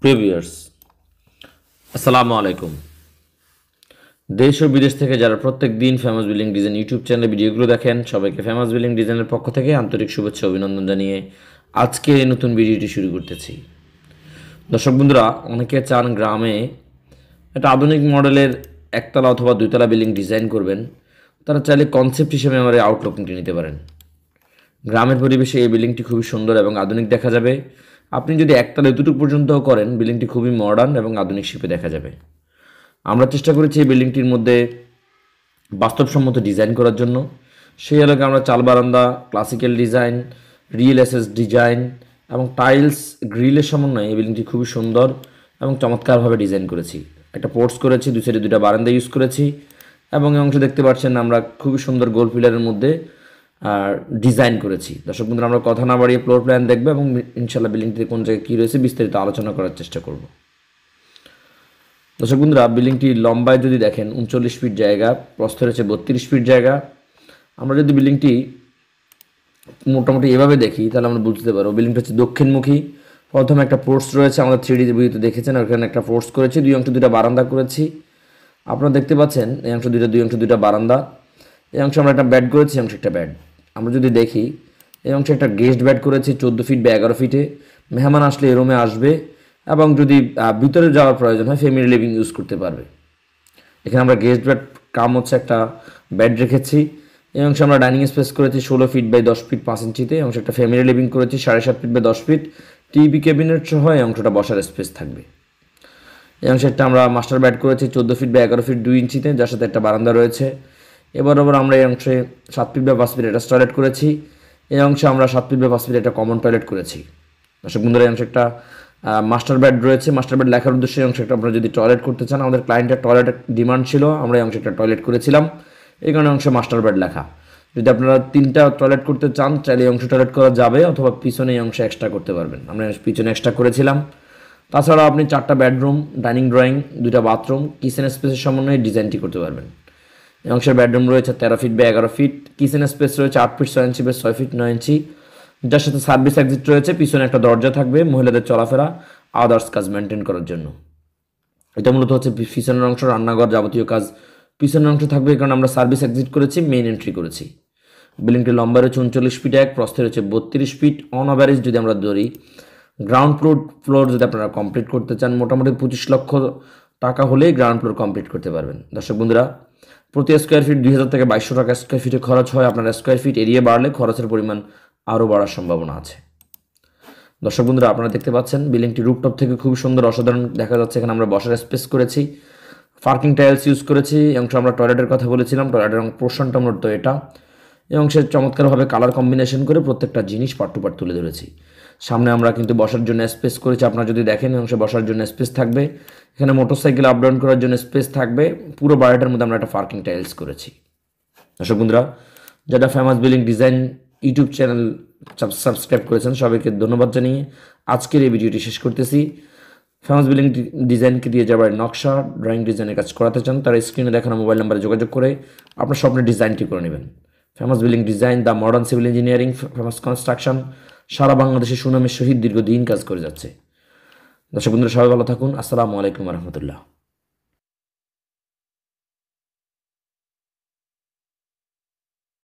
প্রিয় ভিউয়ার্স, আসসালামু আলাইকুম। দেশ ও বিদেশ থেকে যারা প্রত্যেক দিন ফেমাস বিল্ডিং ডিজাইন ইউটিউব চ্যানেলে ভিডিওগুলো দেখেন, সবাইকে ফেমাস বিল্ডিং ডিজাইনের পক্ষ থেকে আন্তরিক শুভেচ্ছা অভিনন্দন জানিয়ে আজকে এই নতুন ভিডিওটি শুরু করতেছি। দর্শক বন্ধুরা, অনেকে চান গ্রামে একটা আধুনিক মডেলের একতলা অথবা দুইতলা বিল্ডিং ডিজাইন করবেন। তারা চাইলে কনসেপ্ট হিসেবে আমার এই আউটলুকটি নিতে পারেন। গ্রামের পরিবেশে এই বিল্ডিংটি খুবই সুন্দর এবং আধুনিক দেখা যাবে। আপনি যদি একতলা এতটুকু পর্যন্ত করেন, বিল্ডিংটি খুবই মডার্ন এবং আধুনিক শিপে দেখা যাবে। আমরা চেষ্টা করেছি এই বিল্ডিংটির মধ্যে বাস্তবসম্মত ডিজাইন করার জন্য। সেই এলাকায় আমরা চাল বারান্দা, classical design, real SS design এবং টাইলস গ্রিলের সমন্বয়ে এই বিল্ডিংটি খুবই সুন্দর এবং চমৎকারভাবে ডিজাইন করেছি। একটা পোর্টস করেছি, দুই সাইডে দুটা বারান্দা ইউজ করেছি এবং এই অংশ দেখতে পাচ্ছেন আমরা খুবই সুন্দর গোল পিলারের মধ্যে ডিজাইন করেছি। দর্শক বন্ধুরা, আমরা কথা না বাড়িয়ে ফ্লোর প্ল্যান দেখবো এবং ইনশাল্লাহ বিল্ডিংটিতে কোন জায়গায় কী রয়েছে বিস্তারিত আলোচনা করার চেষ্টা করব। দর্শক বন্ধুরা, বিল্ডিংটি লম্বায় যদি দেখেন 39 ফিট জায়গা, প্রস্থ রয়েছে 32 ফিট জায়গা। আমরা যদি বিল্ডিংটি মোটামুটি এভাবে দেখি তাহলে আমরা বুঝতে পারবো বিল্ডিংটা হচ্ছে দক্ষিণমুখী। প্রথমে একটা পোর্টস রয়েছে, আমাদের 3D ভিউতে দেখেছেন, ওখানে একটা পোর্টস করেছি, দুই অংশ দুইটা বারান্দা করেছি। আপনারা দেখতে পাচ্ছেন এই অংশ দুইটা, দুই অংশ দুইটা বারান্দা। এই অংশে আমরা একটা বেড করেছি, এই অংশে একটা বেড। আমরা যদি দেখি এই অংশে একটা গেস্ট বেড করেছি 14 ফিট বা 11 ফিটে। মেহমান আসলে এই রুমে আসবে এবং যদি ভিতরে যাওয়ার প্রয়োজন হয় ফ্যামিলি লিভিং ইউজ করতে পারবে। এখানে আমরা গেস্ট বেড কাম হচ্ছে একটা বেড রেখেছি। এই অংশে আমরা ডাইনিং স্পেস করেছি 16 ফিট বাই 10 ফিট 5 ইঞ্চিতে। এই অংশে একটা ফ্যামিলি লিভিং করেছি 7.5 feet by 10 feet. TV cabinet সহ এই অংশটা বসার স্পেস থাকবে। এই অংশে একটা আমরা মাস্টার বেড করেছি 14 ফিট বা 11 ফিট 2 ইঞ্চিতে, যার সাথে একটা বারান্দা রয়েছে। এবার আমরা এই অংশে 7 ফিট বা 5 ফিট একটা টয়লেট করেছি। এই অংশে আমরা 7 ফিট বা 5 ফিট একটা কমন টয়লেট করেছি। দর্শক বন্ধুরা, এই অংশে একটা মাস্টার বেড রয়েছে। মাস্টার বেড লেখার উদ্দেশ্যে এই অংশে একটা আপনারা যদি টয়লেট করতে চান, আমাদের ক্লায়েন্টের টয়লেটের ডিমান্ড ছিল, আমরা এই অংশে একটা টয়লেট করেছিলাম। এই কারণে অংশে মাস্টার বেড লেখা। যদি আপনারা 3টা টয়লেট করতে চান, চাইলে এই অংশে টয়লেট করা যাবে, অথবা পিছনে এই অংশে এক্সট্রা করতে পারবেন। আমরা পিছনে এক্সট্রা করেছিলাম। তাছাড়াও আপনি 4টা বেডরুম, ডাইনিং ড্রয়িং, 2টা বাথরুম, কিচেন স্পেসের সমন্বয়ে ডিজাইনটি করতে পারবেন। এই অংশের বেডরুম রয়েছে 13 ফিট বা 11 ফিট। কিচেন স্পেস রয়েছে 8 ফিট 6 ইঞ্চি বা 6 ফিট 9 ইঞ্চি, যার সাথে সার্ভিস এক্সিট রয়েছে। পিছনে একটা দরজা থাকবে মহিলাদের চলাফেরা, আদার্স কাজ মেনটেন করার জন্য। এটা মূলত হচ্ছে পিছনের অংশ, রান্নাঘর, যাবতীয় কাজ পিছনের অংশ থাকবে। কারণ আমরা সার্ভিস এক্সিট করেছি, মেইন এন্ট্রি করেছি। বিল্ডিংটি লম্বা রয়েছে 39 ফিট 1, প্রস্থে রয়েছে 32 ফিট। অন অ্যাভারেজ যদি আমরা ধরি, গ্রাউন্ড ফ্লোর যদি আপনারা কমপ্লিট করতে চান, মোটামুটি 25 লক্ষ টাকা হলেই গ্রাউন্ড ফ্লোর কমপ্লিট করতে পারবেন। দর্শক বন্ধুরা, প্রতি স্কোয়ার ফিট 2000 থেকে 2200 টাকা স্কোয়ার ফিটে খরচ হয়। আপনার স্কোয়ার ফিট এরিয়া বাড়লে খরচের পরিমাণ আরও বাড়ার সম্ভাবনা আছে। দর্শক বন্ধুরা, আপনারা দেখতে পাচ্ছেন বিল্ডিংটি রুফটপ থেকে খুব সুন্দর অসাধারণ দেখা যাচ্ছে। এখানে আমরা বসার স্পেস করেছি, পার্কিং টাইলস ইউজ করেছি। এই অংশে আমরা টয়লেটের কথা বলেছিলাম, টয়লেটের পোর্শনটা মূলত এটা। এই অংশের চমৎকারভাবে কালার কম্বিনেশন করে প্রত্যেকটা জিনিস পার্ট টু পার্ট তুলে ধরেছি। সামনে আমরা কিন্তু বসার জন্য স্পেস করেছি, আপনারা যদি দেখেন এই অংশে বসার জন্য স্পেস থাকবে। এখানে মোটরসাইকেল আপ ডাউন করার জন্য স্পেস থাকবে। পুরো বাড়িটার মধ্যে আমরা একটা পার্কিং টাইলস করেছি। দর্শক বন্ধুরা, যারা famous building design YouTube channel subscribe করেছেন, সবাইকে ধন্যবাদ জানিয়ে আজকের এই ভিডিওটি শেষ করতেছি। ফেমাস বিল্ডিং ডিজাইনকে দিয়ে যাবার নকশা, ড্রয়িং ডিজাইনের কাজ করাতে চান, তারা স্ক্রিনে দেখানো মোবাইল নাম্বারে যোগাযোগ করে আপনার স্বপ্নের ডিজাইনটি করে নেবেন। Famous building design, the modern civil engineering, famous construction সারা বাংলাদেশে সুনামের সহিত দীর্ঘদিন কাজ করে যাচ্ছে। দর্শক বন্ধুরা, সবাই ভালো থাকুন। আসসালামু আলাইকুম রহমতুল্লাহ।